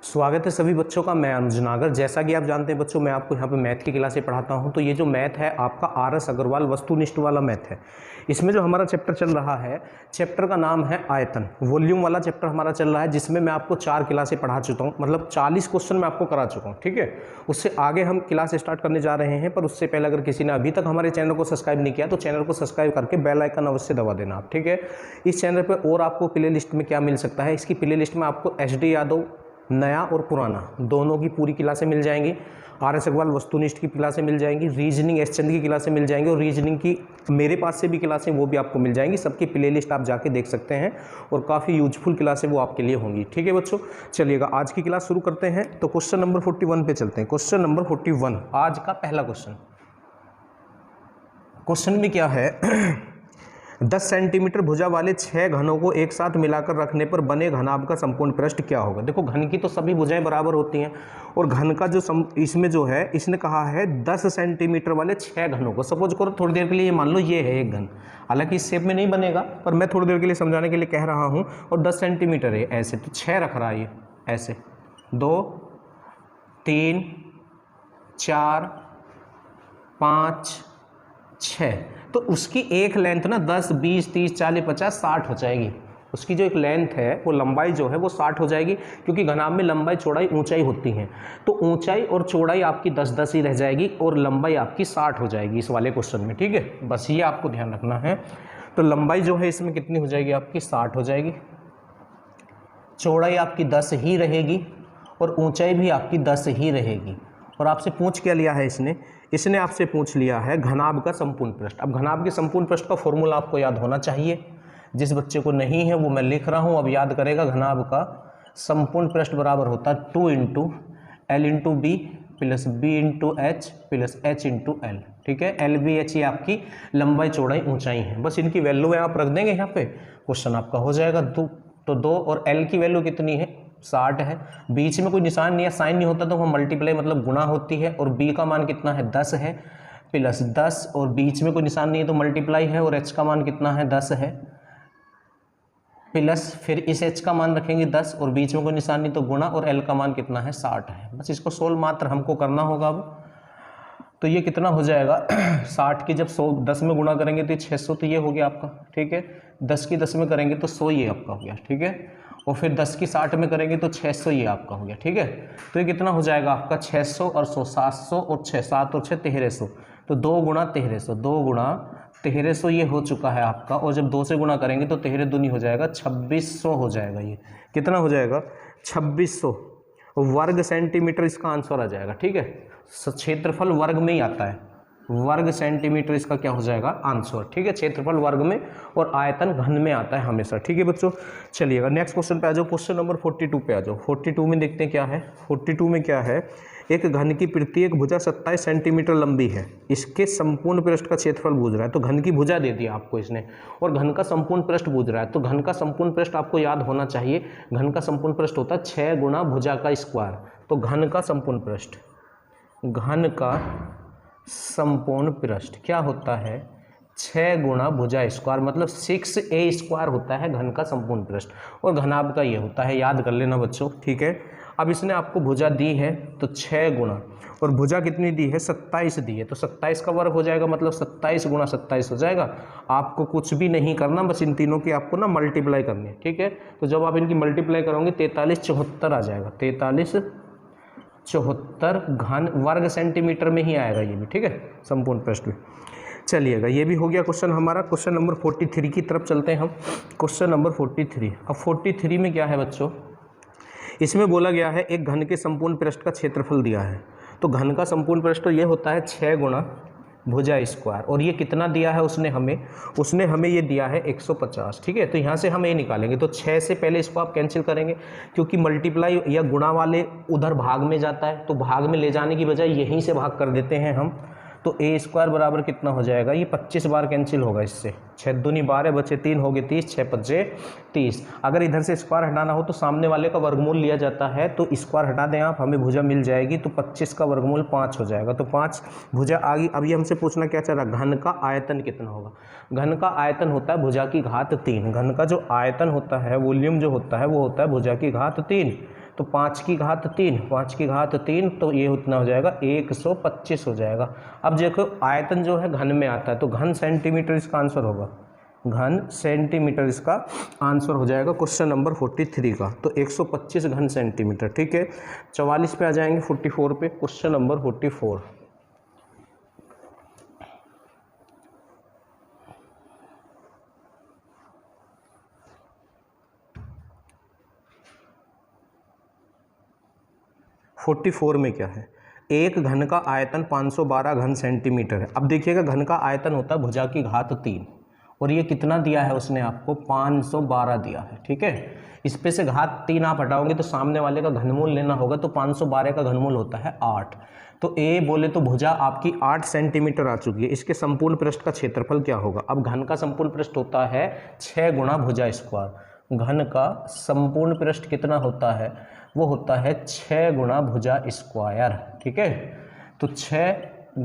स्वागत है सभी बच्चों का। मैं अनुज नागर। जैसा कि आप जानते हैं बच्चों, मैं आपको यहाँ पे मैथ की क्लासें पढ़ाता हूँ। तो ये जो मैथ है आपका आर.एस. अग्रवाल वस्तुनिष्ठ वाला मैथ है। इसमें जो हमारा चैप्टर चल रहा है, चैप्टर का नाम है आयतन। वॉल्यूम वाला चैप्टर हमारा चल रहा है, जिसमें मैं आपको 4 क्लासें पढ़ा चुका हूँ, मतलब 40 क्वेश्चन मैं आपको करा चुका हूँ। ठीक है, उससे आगे हम क्लास स्टार्ट करने जा रहे हैं, पर उससे पहले अगर किसी ने अभी तक हमारे चैनल को सब्सक्राइब नहीं किया तो चैनल को सब्सक्राइब करके बेल आइकन अवश्य दबा देना आप। ठीक है, इस चैनल पर और आपको प्ले लिस्ट में क्या मिल सकता है, इसकी प्ले लिस्ट में आपको एच.डी. यादव नया और पुराना दोनों की पूरी क्लासें मिल जाएंगी। आर.एस. अग्रवाल वस्तुनिष्ठ की क्लासें मिल जाएंगी, रीजनिंग एस चंद की क्लासें मिल जाएंगी, और रीजनिंग की मेरे पास से भी क्लासें वो भी आपको मिल जाएंगी। सबकी प्लेलिस्ट आप जाके देख सकते हैं और काफ़ी यूजफुल क्लासें वो आपके लिए होंगी। ठीक है बच्चों, चलिएगा आज की क्लास शुरू करते हैं। तो क्वेश्चन नंबर 41 पे चलते हैं। क्वेश्चन नंबर 41 आज का पहला क्वेश्चन में क्या है 10 सेंटीमीटर भुजा वाले 6 घनों को एक साथ मिलाकर रखने पर बने घनाभ का संपूर्ण पृष्ठ क्या होगा। देखो, घन की तो सभी भुजाएं बराबर होती हैं, और घन का जो इसमें जो है, इसने कहा है 10 सेंटीमीटर वाले 6 घनों को। सपोज करो थोड़ी देर के लिए मान लो ये है एक घन, हालांकि इस शेप में नहीं बनेगा, पर मैं थोड़ी देर के लिए समझाने के लिए कह रहा हूँ। और 10 सेंटीमीटर है ऐसे, तो 6 रख रहा है ये ऐसे, 2 3 4 5 6, तो उसकी एक लेंथ ना 10 20 30 40 50 60 हो जाएगी। उसकी जो एक लेंथ है, वो लंबाई जो है वो 60 हो जाएगी, क्योंकि घनाभ में लंबाई चौड़ाई ऊंचाई होती है। तो ऊंचाई और चौड़ाई आपकी 10 ही रह जाएगी और लंबाई आपकी 60 हो जाएगी इस वाले क्वेश्चन में। ठीक है, बस ये आपको ध्यान रखना है। तो लंबाई जो है इसमें कितनी हो जाएगी आपकी, 60 हो जाएगी। चौड़ाई आपकी 10 ही रहेगी और ऊंचाई भी आपकी 10 ही रहेगी। और आपसे पूछ क्या लिया है इसने आपसे पूछ लिया है घनाभ का संपूर्ण पृष्ठ। अब घनाभ के संपूर्ण पृष्ठ का फॉर्मूला आपको याद होना चाहिए। जिस बच्चे को नहीं है वो मैं लिख रहा हूँ, अब याद करेगा। घनाभ का संपूर्ण पृष्ठ बराबर होता है 2 × L × B plus B × H plus H × L। ठीक है, L B H ये आपकी लंबाई चौड़ाई ऊंचाई है। बस इनकी वैल्यू आप रख देंगे यहाँ पे, क्वेश्चन आपका हो जाएगा। तो 2 और L की वैल्यू कितनी है, 60 है। बीच में कोई निशान नहीं है, साइन नहीं होता तो वो मल्टीप्लाई मतलब गुणा होती है। और b का मान कितना है, 10 है, प्लस 10, और बीच में कोई निशान नहीं है तो मल्टीप्लाई है। और h का मान कितना है, 10 है, प्लस फिर इस h का मान रखेंगे 10, और बीच में कोई निशान नहीं तो गुणा, और l का मान कितना है, 60 है। बस इसको सोल्व मात्र हमको करना होगा अब। तो ये कितना हो जाएगा 60 की जब 10 में गुणा करेंगे तो ये 600, तो ये हो गया आपका। ठीक है, 10 की 10 में करेंगे तो 100 ये आपका हो गया। ठीक है, और फिर 10 की 60 में करेंगे तो 600 ये आपका हो गया। ठीक है, तो ये कितना हो जाएगा आपका, 600 और 100, 700 और 6, 7 और 6 1300। तो 2 × 1300, 2 × 1300 ये हो चुका है आपका। और जब 2 से गुणा करेंगे तो 13 दूनी हो जाएगा, 2600 हो जाएगा। ये कितना हो जाएगा, 2600 वर्ग सेंटीमीटर इसका आंसर आ जाएगा। ठीक है, क्षेत्रफल वर्ग में ही आता है, वर्ग सेंटीमीटर इसका क्या हो जाएगा, आंसर। ठीक है, क्षेत्रफल वर्ग में और आयतन घन में आता है हमेशा। ठीक है बच्चों, चलिएगा नेक्स्ट क्वेश्चन पे आ जाओ। क्वेश्चन नंबर 42 पे आ जाओ। 42 में देखते हैं क्या है। 42 में क्या है, एक घन की प्रत्येक भुजा 27 सेंटीमीटर लंबी है, इसके संपूर्ण पृष्ठ का क्षेत्रफल पूछ रहा है। तो घन की भुजा दे दिया आपको इसने, और घन का संपूर्ण पृष्ठ पूछ रहा है। तो घन का संपूर्ण पृष्ठ आपको याद होना चाहिए। घन का संपूर्ण पृष्ठ होता है 6 × भुजा का स्क्वायर। तो घन का संपूर्ण पृष्ठ, घन का संपूर्ण पृष्ठ क्या होता है, 6 × भुजा स्क्वायर, मतलब 6a² होता है घन का संपूर्ण पृष्ठ। और घनाभ का ये होता है, याद कर लेना बच्चों। ठीक है, अब इसने आपको भुजा दी है तो 6 गुणा, और भुजा कितनी दी है, 27 दी है, तो 27 का वर्ग हो जाएगा, मतलब 27 × 27 हो जाएगा। आपको कुछ भी नहीं करना, बस इन तीनों की आपको ना मल्टीप्लाई करनी है। ठीक है, तो जब आप इनकी मल्टीप्लाई करोगे 43 74 आ जाएगा, 43 74 घन वर्ग सेंटीमीटर में ही आएगा ये भी। ठीक है, संपूर्ण पृष्ठ में। चलिएगा, ये भी हो गया क्वेश्चन हमारा। क्वेश्चन नंबर 43 की तरफ चलते हैं हम। Question number 43। अब 43 में क्या है बच्चों, इसमें बोला गया है एक घन के संपूर्ण पृष्ठ का क्षेत्रफल दिया है। तो घन का संपूर्ण पृष्ठ ये होता है 6 × भुजा स्क्वायर, और ये कितना दिया है उसने हमें ये दिया है 150। ठीक है, तो यहाँ से हम ये निकालेंगे, तो 6 से पहले इसको आप कैंसिल करेंगे, क्योंकि मल्टीप्लाई या गुणा वाले उधर भाग में जाता है, तो भाग में ले जाने की बजाय यहीं से भाग कर देते हैं हम। तो a² बराबर कितना हो जाएगा, ये 25 बार कैंसिल होगा इससे। 6 दूनी 12 बचे 3 हो गए 30, 6 5 30। अगर इधर से स्क्वायर हटाना हो तो सामने वाले का वर्गमूल लिया जाता है, तो स्क्वायर हटा दें आप, हमें भुजा मिल जाएगी। तो 25 का वर्गमूल 5 हो जाएगा, तो 5 भुजा आ गई। अब ये हमसे पूछना क्या चाह रहा, घन का आयतन कितना होगा। घन का आयतन होता है भुजा की घात 3। घन का जो आयतन होता है, वॉल्यूम जो होता है वो होता है भुजा की घात 3। तो 5 की घात 3, 5 की घात 3, तो ये उतना हो जाएगा 125 हो जाएगा। अब देखो आयतन जो है घन में आता है, तो घन सेंटीमीटर इसका आंसर होगा, घन सेंटीमीटर इसका आंसर हो जाएगा क्वेश्चन नंबर 43 का। तो 125 घन सेंटीमीटर। ठीक है, 44 पे आ जाएंगे, 44 पे, क्वेश्चन नंबर 44। में क्या है, एक घन का आयतन 512 घन सेंटीमीटर है। अब देखिएगा घन का आयतन होता है भुजा की घात 3, और ये कितना दिया है उसने आपको, 512 दिया है। ठीक है, इस पे से घात 3 आप हटाओगे तो सामने वाले का घनमूल लेना होगा, तो 512 का घनमूल होता है 8। तो ए बोले तो भुजा आपकी 8 सेंटीमीटर आ चुकी है। इसके संपूर्ण पृष्ठ का क्षेत्रफल क्या होगा। अब घन का संपूर्ण पृष्ठ होता है 6 गुणा भुजा स्क्वायर। घन का संपूर्ण पृष्ठ कितना होता है, वो होता है 6 गुणा भुजा स्क्वायर। ठीक है, तो 6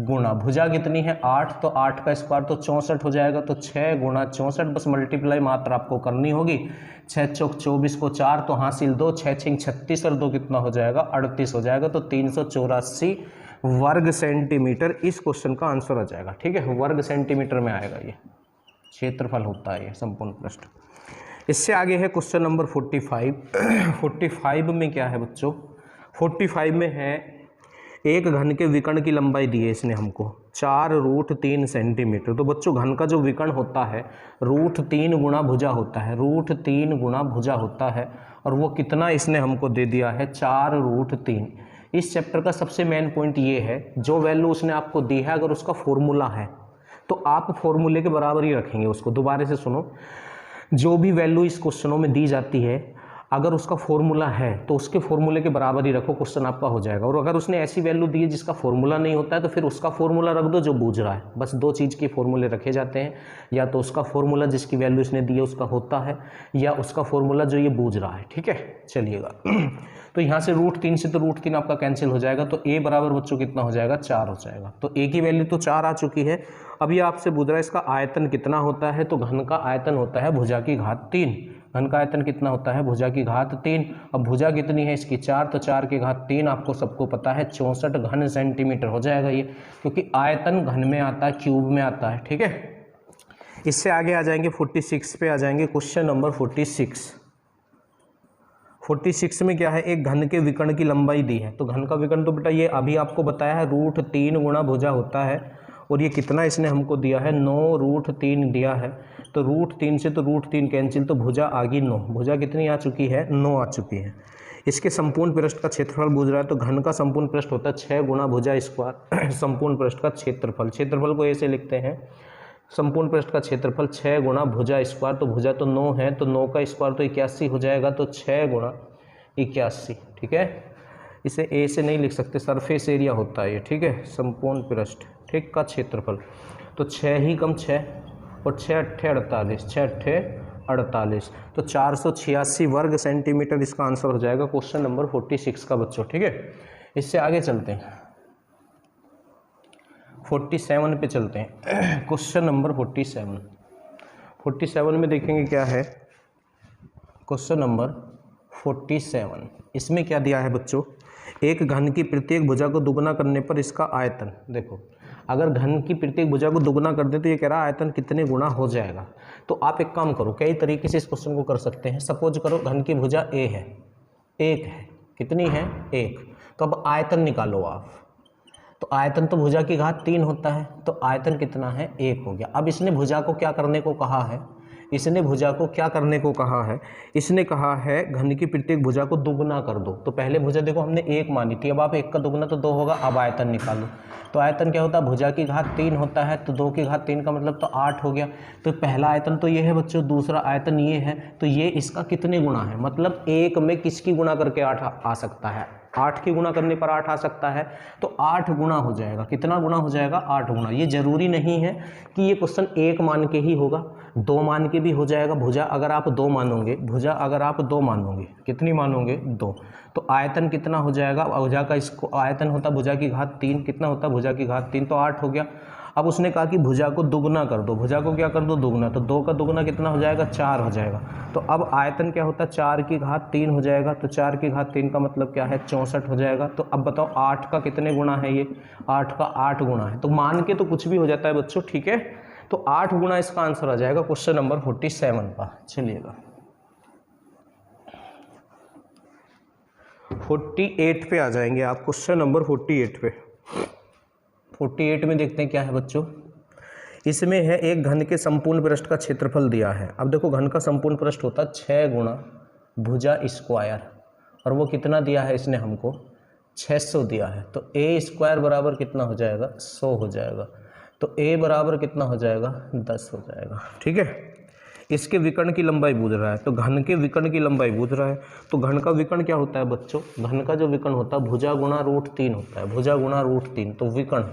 गुणा भुजा कितनी है 8, तो 8 का स्क्वायर तो 64 हो जाएगा, तो 6 गुणा 64, बस मल्टीप्लाई मात्र आपको करनी होगी। 6 चौक 24 को 4 तो हासिल 2, 6 छिंग 36 और 2 कितना हो जाएगा 38 हो जाएगा, तो 384 वर्ग सेंटीमीटर इस क्वेश्चन का आंसर आ जाएगा। ठीक है, वर्ग सेंटीमीटर में आएगा, ये क्षेत्रफल होता है ये संपूर्ण पृष्ठ। इससे आगे है क्वेश्चन नंबर 45। 45 में क्या है बच्चों, 45 में है एक घन के विकर्ण की लंबाई दी है इसने हमको 4√3 सेंटीमीटर। तो बच्चों घन का जो विकर्ण होता है √3 गुणा भुजा होता है, √3 गुणा भुजा होता है, और वो कितना इसने हमको दे दिया है 4√3। इस चैप्टर का सबसे मेन पॉइंट ये है, जो वैल्यू उसने आपको दी है अगर उसका फॉर्मूला है तो आप फॉर्मूले के बराबर ही रखेंगे उसको। दोबारा से सुनो, जो भी वैल्यू इस क्वेश्चनों में दी जाती है अगर उसका फॉर्मूला है तो उसके फॉर्मूले के बराबर ही रखो, क्वेश्चन आपका हो जाएगा। और अगर उसने ऐसी वैल्यू दी है जिसका फॉर्मूला नहीं होता है तो फिर उसका फॉर्मूला रख दो जो बूझ रहा है। बस दो चीज़ के फॉर्मूले रखे जाते हैं, या तो उसका फॉर्मूला जिसकी वैल्यू इसने दी है उसका होता है, या उसका फॉर्मूला जो ये बूझ रहा है। ठीक है, चलिएगा। तो यहाँ से √3 से तो √3 आपका कैंसिल हो जाएगा, तो a बराबर बच्चों कितना हो जाएगा 4 हो जाएगा। तो a की वैल्यू तो 4 आ चुकी है। अब ये आपसे पूछ रहा है इसका आयतन कितना होता है, तो घन का आयतन होता है भुजा की घात 3। घन का आयतन कितना होता है भुजा की घात 3। अब भुजा कितनी है इसकी 4, तो 4 की घात 3 आपको सबको पता है 64 घन सेंटीमीटर हो जाएगा ये, क्योंकि आयतन घन में आता है, क्यूब में आता है। ठीक है, इससे आगे आ जाएंगे 46 पे आ जाएंगे, क्वेश्चन नंबर 46। 46 में क्या है, एक घन के विकर्ण की लंबाई दी है। तो घन का विकर्ण तो बेटा ये अभी आपको बताया है √3 गुणा भुजा होता है, और ये कितना इसने हमको दिया है 9√3 दिया है। तो √3 से तो √3 कैंसिल, तो भुजा आ गई 9। भुजा कितनी आ चुकी है 9 आ चुकी है। इसके संपूर्ण पृष्ठ का क्षेत्रफल पूछ रहा है, तो घन का संपूर्ण पृष्ठ होता है 6 गुणा भुजा स्क्वायर संपूर्ण पृष्ठ का क्षेत्रफल। क्षेत्रफल को ऐसे लिखते हैं, संपूर्ण पृष्ठ का क्षेत्रफल 6 गुणा भुजा स्क्वायर। तो भुजा तो 9 है, तो 9 का स्क्वायर तो 81 हो जाएगा, तो 6 गुणा 81। ठीक है, इसे ए से नहीं लिख सकते, सरफेस एरिया होता है ये। ठीक है, संपूर्ण पृष्ठ ठीक का क्षेत्रफल, तो 6 ही कम 6 और 6 अट्ठे 48, 6 अट्ठे 48, तो 486 वर्ग सेंटीमीटर इसका आंसर हो जाएगा क्वेश्चन नंबर 46 का बच्चों। ठीक है, इससे आगे चलते हैं 47 पे चलते हैं। क्वेश्चन नंबर 47 में देखेंगे क्या है, क्वेश्चन नंबर 47। इसमें क्या दिया है बच्चों, एक घन की प्रत्येक भुजा को दुगना करने पर इसका आयतन। देखो अगर घन की प्रत्येक भुजा को दुगना कर दे तो ये कह रहा है आयतन कितने गुना हो जाएगा। तो आप एक काम करो, कई तरीके से इस क्वेश्चन को कर सकते हैं। सपोज करो घन की भुजा a है, 1 है, कितनी है 1, तो अब आयतन निकालो आप। तो आयतन तो भुजा की घात 3 होता है, तो आयतन कितना है 1 हो गया। अब इसने भुजा को क्या करने को कहा है, इसने भुजा को क्या करने को कहा है, इसने कहा है घन की प्रत्येक भुजा को दुगना कर दो। तो पहले भुजा देखो हमने 1 मानी थी, अब आप 1 का दुगना तो 2 होगा। अब आयतन निकालो, तो आयतन क्या होता है भुजा की घात 3 होता है, तो 2 की घात 3 का मतलब तो 8 हो गया। तो पहला आयतन तो ये है बच्चों, दूसरा आयतन ये है, तो ये इसका कितने गुना है, मतलब 1 में किसकी गुना करके 8 आ सकता है, 8 की गुना करने पर 8 आ सकता है, तो 8 गुना हो जाएगा। कितना गुना हो जाएगा 8 गुना। ये जरूरी नहीं है कि ये क्वेश्चन 1 मान के ही होगा, 2 मान के भी हो जाएगा। भुजा अगर आप 2 मानोगे, भुजा अगर आप 2 मानोगे, कितनी मानोगे 2, तो आयतन कितना हो जाएगा भुजा का, इसको आयतन होता भुजा की घात 3, कितना होता भुजा की घात 3, तो 8 हो गया। अब उसने कहा कि भुजा को दुगना कर दो, भुजा को क्या कर दो, दुगना, तो 2 का दुगना कितना हो जाएगा, 4 हो जाएगा। तो अब आयतन क्या होता है, 4 की घात 3 हो जाएगा, तो 4 की घात 3 का मतलब क्या है, 64 हो जाएगा। तो अब बताओ 8 का कितने गुना है, ये 8 का 8 गुना है। तो मान के तो कुछ भी हो जाता है बच्चों, ठीक है। तो 8 गुना इसका आंसर आ जाएगा क्वेश्चन नंबर 47 का। चलिएगा 48 पे आ जाएंगे आप, क्वेश्चन नंबर 48 पे। 48 में देखते हैं क्या है बच्चों। इसमें है एक घन के संपूर्ण पृष्ठ का क्षेत्रफल दिया है। अब देखो घन का संपूर्ण पृष्ठ होता है 6 गुना भुजा स्क्वायर, और वो कितना दिया है इसने हमको, 600 दिया है। तो ए स्क्वायर बराबर कितना हो जाएगा, 100 हो जाएगा। तो ए बराबर कितना हो जाएगा, 10 हो जाएगा, ठीक है। इसके विकर्ण की लंबाई पूछ रहा है, तो घन के विकर्ण की लंबाई पूछ रहा है। तो घन का विकर्ण क्या होता है बच्चों, घन का जो विकर्ण होता है भुजा गुणा √3 होता है, भुजा गुणा √3। तो विकर्ण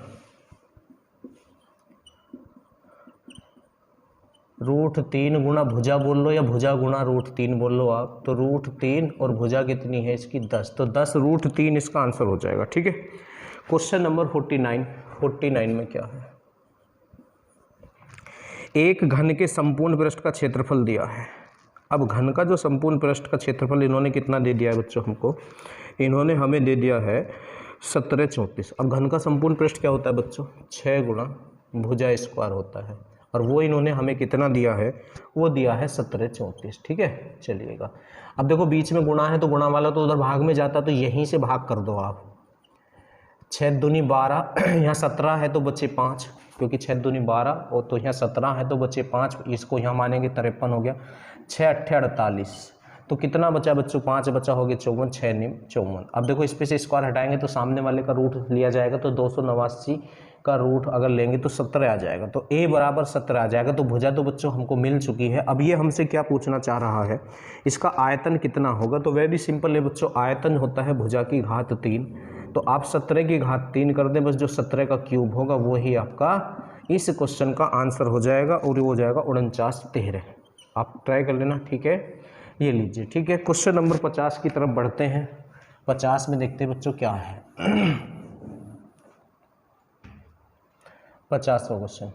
√3 गुणा भुजा बोल लो या भुजा गुणा √3 बोल लो आप। तो √3 और भुजा कितनी है इसकी, 10। तो 10 √3 इसका आंसर हो जाएगा, ठीक है। क्वेश्चन नंबर 49 में क्या है, एक घन के संपूर्ण पृष्ठ का क्षेत्रफल दिया है। अब घन का जो संपूर्ण पृष्ठ का क्षेत्रफल इन्होंने कितना दे दिया है बच्चों हमको, इन्होंने हमें दे दिया है 1734। अब घन का संपूर्ण पृष्ठ क्या होता है बच्चों, 6 गुना भुजा स्क्वायर होता है, और वो इन्होंने हमें कितना दिया है, वो दिया है 1734, ठीक है। चलिएगा अब देखो बीच में गुणा है, तो गुणा वाला तो उधर भाग में जाता, तो यहीं से भाग कर दो आप। 6 दूनी 12, यहाँ 17 है तो बचे 5, क्योंकि 6 दूनी 12 और तो यहाँ 17 है तो बचे 5, इसको यहाँ मानेंगे 53 हो गया। 6 8 48, तो कितना बचा बच्चों, 5 बचा हो गया 54, 6 9 54। अब देखो इस पे से स्क्वायर हटाएंगे तो सामने वाले का रूट लिया जाएगा, तो 289 का रूट अगर लेंगे तो 17 आ जाएगा। तो a बराबर 17 आ जाएगा। तो भुजा तो बच्चों हमको मिल चुकी है। अब ये हमसे क्या पूछना चाह रहा है, इसका आयतन कितना होगा। तो वेरी सिंपल है बच्चों, आयतन होता है भुजा की घात 3। तो आप 17 की घात 3 कर दें, बस जो 17 का क्यूब होगा वो ही आपका इस क्वेश्चन का आंसर हो जाएगा, और वो हो जाएगा 49 13। आप ट्राई कर लेना, ठीक है। ये लीजिए, ठीक है। क्वेश्चन नंबर 50 की तरफ बढ़ते हैं। 50 में देखते हैं बच्चों क्या है। 50वां क्वेश्चन,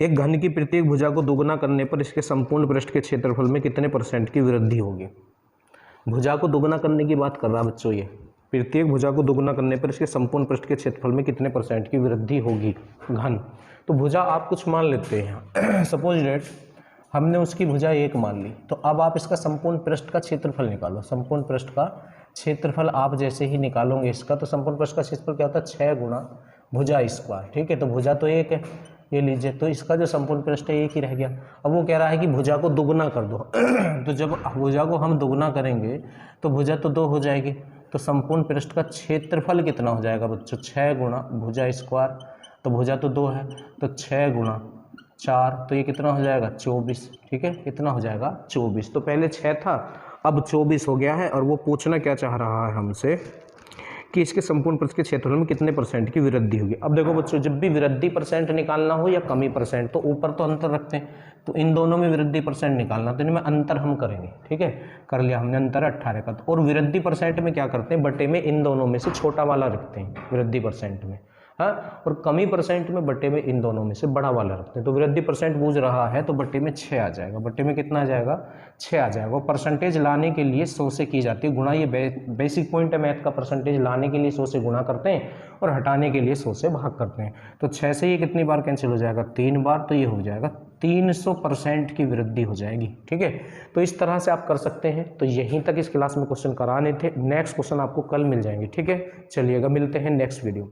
एक घन की प्रत्येक भुजा को दोगुना करने पर इसके संपूर्ण पृष्ठ के क्षेत्रफल में कितने % की वृद्धि होगी। भुजा को दोगुना करने की बात कर रहा बच्चों, ये प्रत्येक भुजा को दोगुना करने पर इसके संपूर्ण पृष्ठ के क्षेत्रफल में कितने % की वृद्धि होगी घन। तो भुजा आप कुछ मान लेते हैं, सपोज डेट हमने उसकी भुजा 1 मान ली, तो अब आप इसका संपूर्ण पृष्ठ का क्षेत्रफल निकालो। संपूर्ण पृष्ठ का क्षेत्रफल आप जैसे ही निकालोगे इसका, तो संपूर्ण पृष्ठ का क्षेत्रफल क्या होता है, 6 गुना भुजा स्क्वायर, ठीक है। तो भुजा तो 1 है, ये लीजिए, तो इसका जो संपूर्ण पृष्ठ है 1 ही रह गया। अब वो कह रहा है कि भुजा को दुगुना कर दो। तो जब भुजा को हम दुगुना करेंगे तो भुजा तो 2 हो जाएगी। तो संपूर्ण पृष्ठ का क्षेत्रफल कितना हो जाएगा बच्चों, 6 गुना भुजा स्क्वायर। तो भुजा तो 2 है, तो 6 गुना 4, तो ये कितना हो जाएगा 24, ठीक है। कितना हो जाएगा 24। तो पहले 6 था, अब 24 हो गया है। और वो पूछना क्या चाह रहा है हमसे कि इसके संपूर्ण पृष्ठ के क्षेत्रफल में कितने % की वृद्धि होगी। अब देखो बच्चों, जब भी वृद्धि % निकालना हो या कमी %, तो ऊपर तो अंतर रखते हैं, तो इन दोनों में वृद्धि % निकालना, तो इनमें अंतर हम करेंगे, ठीक है। कर लिया हमने अंतर 18 का। और वृद्धि % में क्या करते हैं, बटे में इन दोनों में से छोटा वाला रखते हैं वृद्धि % में, हाँ। और कमी % में बटे में इन दोनों में से बड़ा वाला रखते हैं। तो वृद्धि % पूछ रहा है, तो बटे में 6 आ जाएगा। बटे में कितना आ जाएगा, 6 आ जाएगा। और परसेंटेज लाने के लिए 100 से की जाती है गुणा। ये बेसिक पॉइंट है मैथ का, परसेंटेज लाने के लिए 100 से गुणा करते हैं और हटाने के लिए 100 से भाग करते हैं। तो 6 से ये कितनी बार कैंसिल हो जाएगा, 3 बार। तो ये हो जाएगा 300% की वृद्धि हो जाएगी, ठीक है। तो इस तरह से आप कर सकते हैं। तो यहीं तक इस क्लास में क्वेश्चन कराने थे। नेक्स्ट क्वेश्चन आपको कल मिल जाएंगे, ठीक है। चलिएगा, मिलते हैं नेक्स्ट वीडियो।